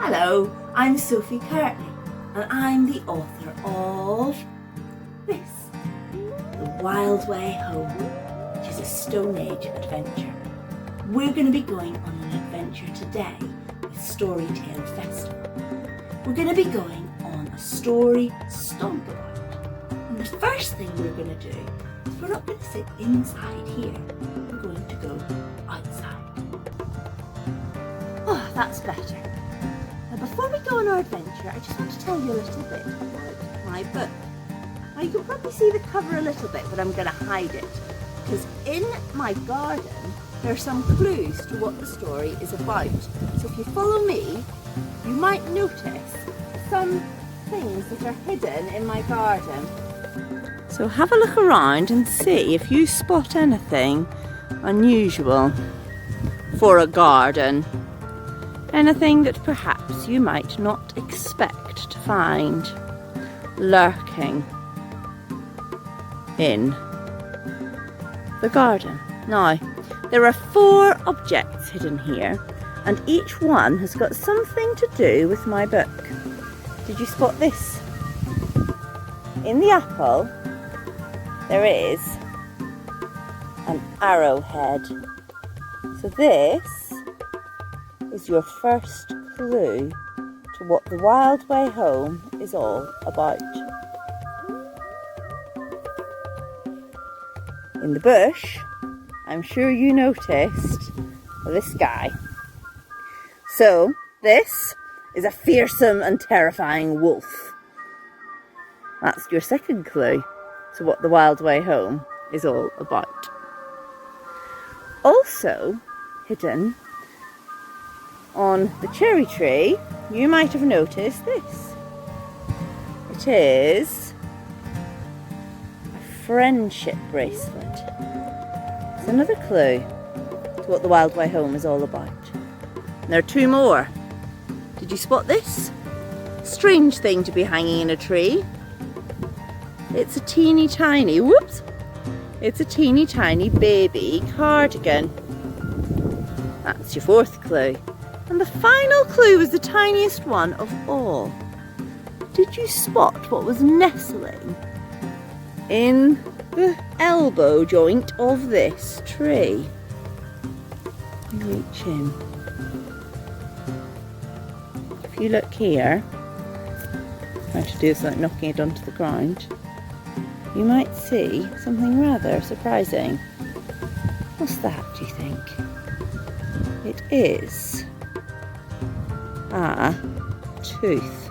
Hello, I'm Sophie Kirtley and I'm the author of this, The Wild Way Home, which is a Stone Age adventure. We're going to be going on an adventure today with Storytale Festival. We're going to be going on a story stompabout. And the first thing we're going to do is we're not going to sit inside here, we're going to go outside. Oh, that's better. Now before we go on our adventure, I just want to tell you a little bit about my book. Now you can probably see the cover a little bit, but I'm going to hide it because in my garden there are some clues to what the story is about. So if you follow me, you might notice some things that are hidden in my garden. So have a look around and see if you spot anything unusual for a garden. Anything that perhaps you might not expect to find lurking in the garden. Now, there are 4 objects hidden here, and each one has got something to do with my book. Did you spot this? In the apple, there is an arrowhead. So this is your first clue to what The Wild Way Home is all about. In the bush, I'm sure you noticed this guy. So this is a fearsome and terrifying wolf. That's your second clue to what The Wild Way Home is all about. Also hidden on the cherry tree, you might have noticed this. It is a friendship bracelet. It's another clue to what The Wild Way Home is all about. And there are 2 more. Did you spot this? Strange thing to be hanging in a tree. It's a teeny tiny, whoops! It's a teeny tiny baby cardigan. That's your 4th clue. And the final clue was the tiniest one of all. Did you spot what was nestling in the elbow joint of this tree? Reach in. If you look here, trying to do this like knocking it onto the ground, you might see something rather surprising. What's that, do you think? It is a tooth.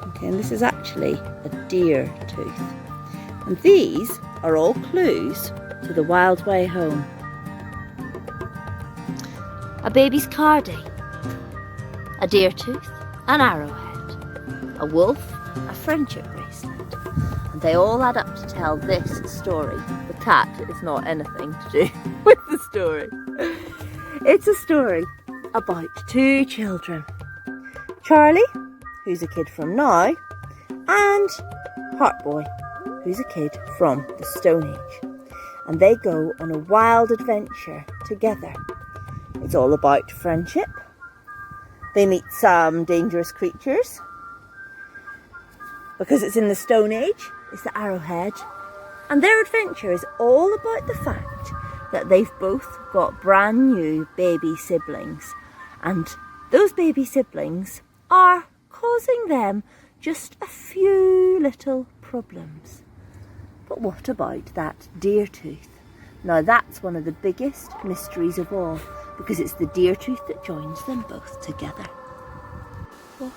Okay, and this is actually a deer tooth. And these are all clues to The Wild Way Home. A baby's cardie, a deer tooth, an arrowhead, a wolf, a friendship bracelet. And they all add up to tell this story. The cat is not anything to do with the story. It's a story about 2 children. Charlie, who's a kid from now, and Heartboy, who's a kid from the Stone Age. And they go on a wild adventure together. It's all about friendship. They meet some dangerous creatures. Because it's in the Stone Age, it's the arrowhead. And their adventure is all about the fact that they've both got brand new baby siblings. And those baby siblings are causing them just a few little problems. But what about that deer tooth? Now that's one of the biggest mysteries of all, because it's the deer tooth that joins them both together. Well,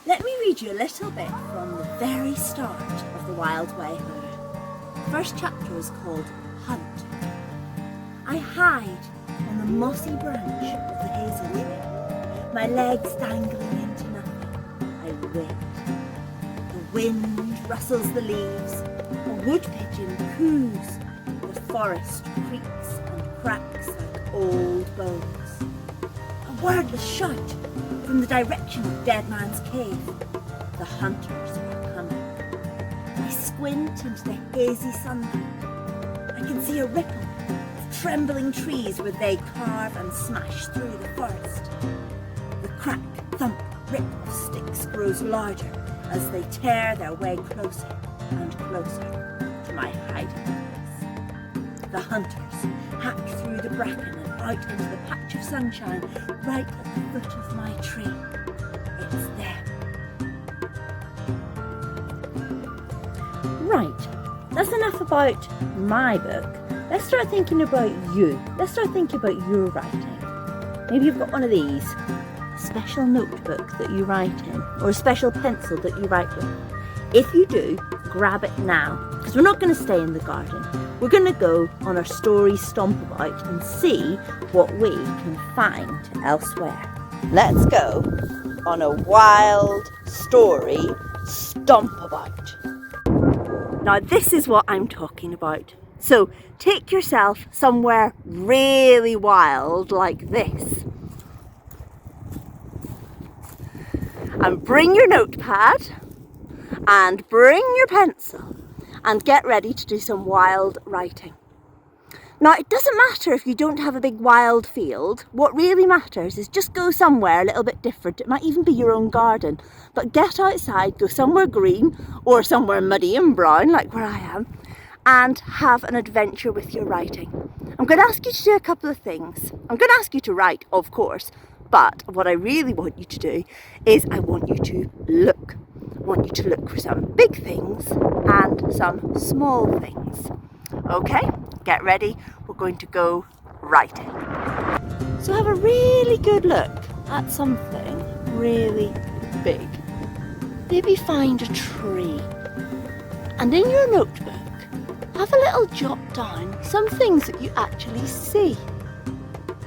let me read you a little bit from the very start of The Wild Way Home. The first chapter is called Hunt. I hide on the mossy branch of the hazel tree, my legs dangling into nothing. I wait. The wind rustles the leaves, a wood pigeon coos, the forest creaks and cracks like old bones. A wordless shout from the direction of Dead Man's Cave. The hunters are coming. I squint into the hazy sunlight. I can see a ripple of trembling trees where they carve and smash through the forest. crack, thump, rip of sticks grows larger as they tear their way closer and closer to my hiding place. The hunters hack through the bracken and out into the patch of sunshine right at the foot of my tree. It's them. Right, that's enough about my book. Let's start thinking about you. Let's start thinking about your writing. Maybe you've got one of these, a special notebook that you write in, or a special pencil that you write with. If you do, grab it now, because we're not going to stay in the garden. We're going to go on our story stomp about and see what we can find elsewhere. Let's go on a wild story stomp about. Now this is what I'm talking about. So take yourself somewhere really wild like this. And bring your notepad and bring your pencil and get ready to do some wild writing. Now it doesn't matter if you don't have a big wild field. What really matters is just go somewhere a little bit different. It might even be your own garden. But get outside, go somewhere green or somewhere muddy and brown like where I am, and have an adventure with your writing. I'm going to ask you to do a couple of things. I'm going to ask you to write, of course, but what I really want you to do is I want you to look. I want you to look for some big things and some small things. Okay, get ready. We're going to go writing. So have a really good look at something really big. Maybe find a tree. And in your notebook, have a little jot down some things that you actually see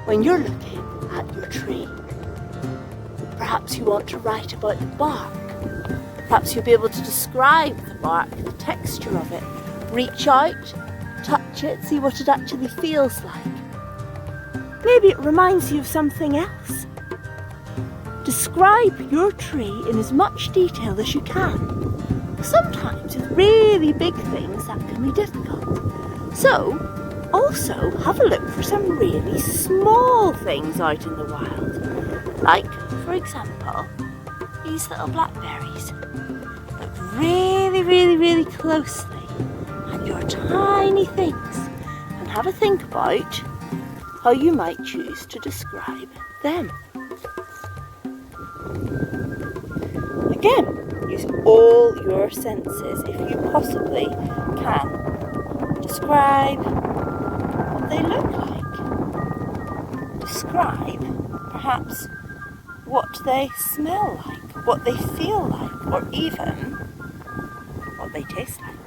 when you're looking at your tree. Perhaps you want to write about the bark. Perhaps you'll be able to describe the bark, the texture of it. Reach out, touch it, see what it actually feels like. Maybe it reminds you of something else. Describe your tree in as much detail as you can. Sometimes with really big things that can be difficult. So, also have a look for some really small things out in the wild. Like, for example, these little blackberries. Look really, really, really closely at your tiny things and have a think about how you might choose to describe them. Again, use all your senses if you possibly can. Describe what they look like. Describe, perhaps, what they smell like, what they feel like, or even what they taste like.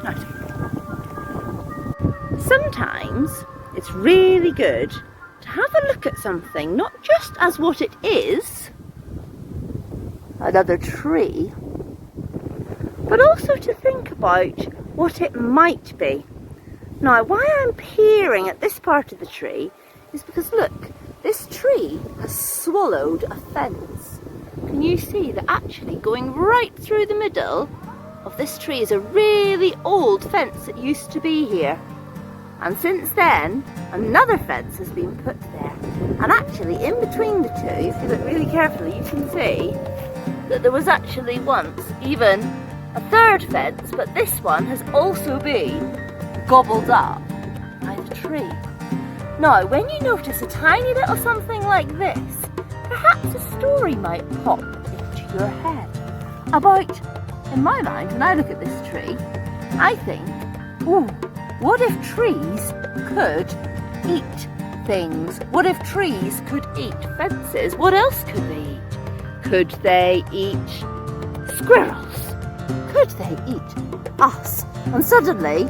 Nice. Sometimes it's really good to have a look at something, not just as what it is, another tree, but also to think about what it might be. Now, why I'm peering at this part of the tree is because look, this tree has swallowed a fence. Can you see that actually going right through the middle of this tree is a really old fence that used to be here. And since then, another fence has been put there. And actually, in between the two, if you look really carefully, you can see that there was actually once even a third fence, but this one has also been gobbled up by the tree. Now, when you notice a tiny little something like this, perhaps a story might pop into your head about, in my mind, when I look at this tree, I think, ooh, what if trees could eat things? What if trees could eat fences? What else could they eat? Could they eat squirrels? Could they eat us? And suddenly,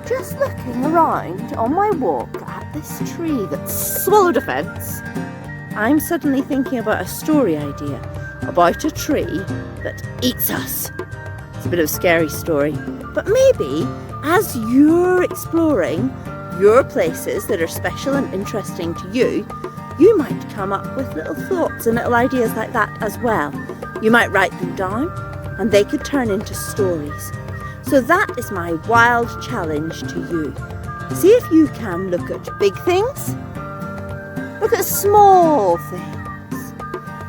just looking around on my walk at this tree that swallowed a fence, I'm suddenly thinking about a story idea about a tree that eats us. It's a bit of a scary story, but maybe as you're exploring your places that are special and interesting to you, you might come up with little thoughts and little ideas like that as well. You might write them down and they could turn into stories. So that is my wild challenge to you. See if you can look at big things, look at small things,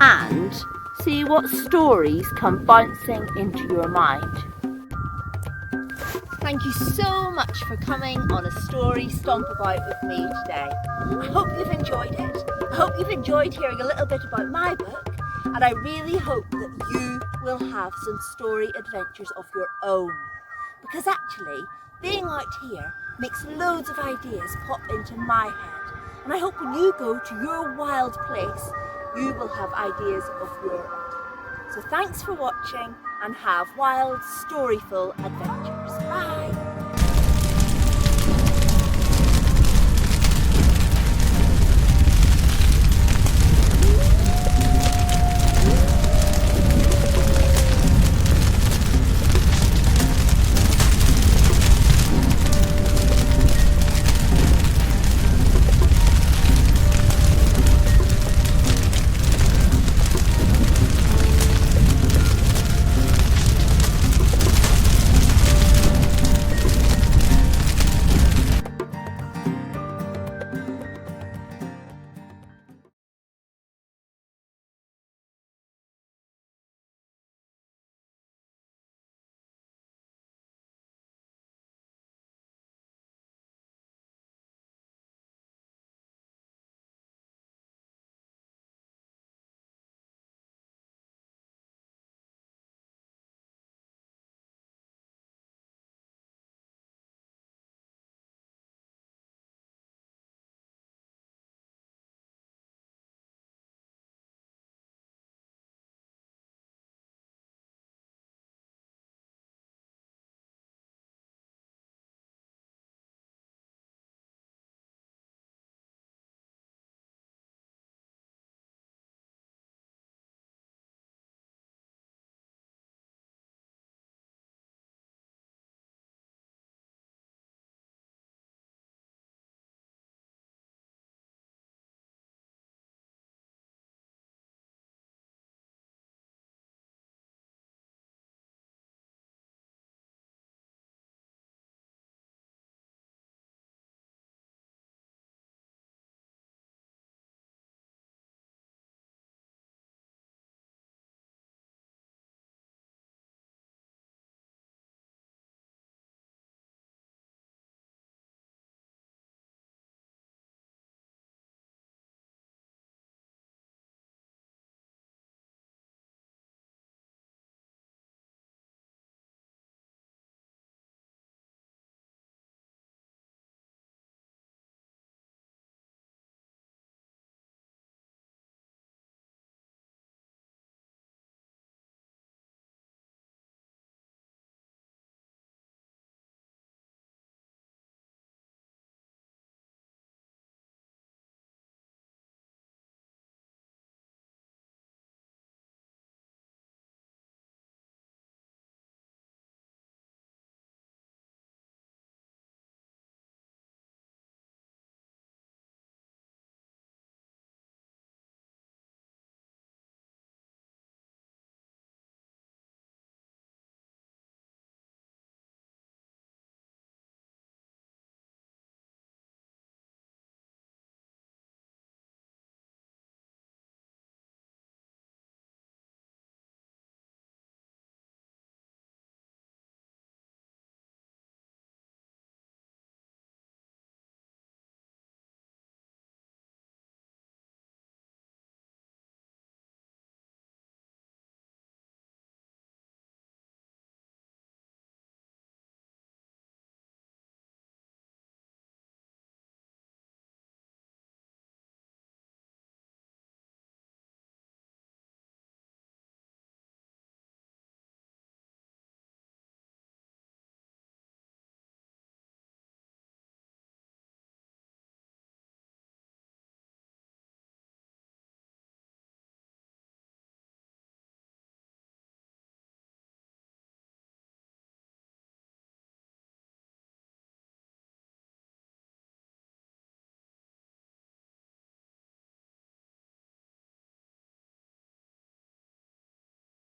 and see what stories come bouncing into your mind. Thank you so much for coming on a story stomp about with me today. I hope you've enjoyed it. I hope you've enjoyed hearing a little bit about my book, and I really hope that you will have some story adventures of your own. Because actually, being out here makes loads of ideas pop into my head. And I hope when you go to your wild place, you will have ideas of your own. So thanks for watching and have wild, storyful adventures. Bye!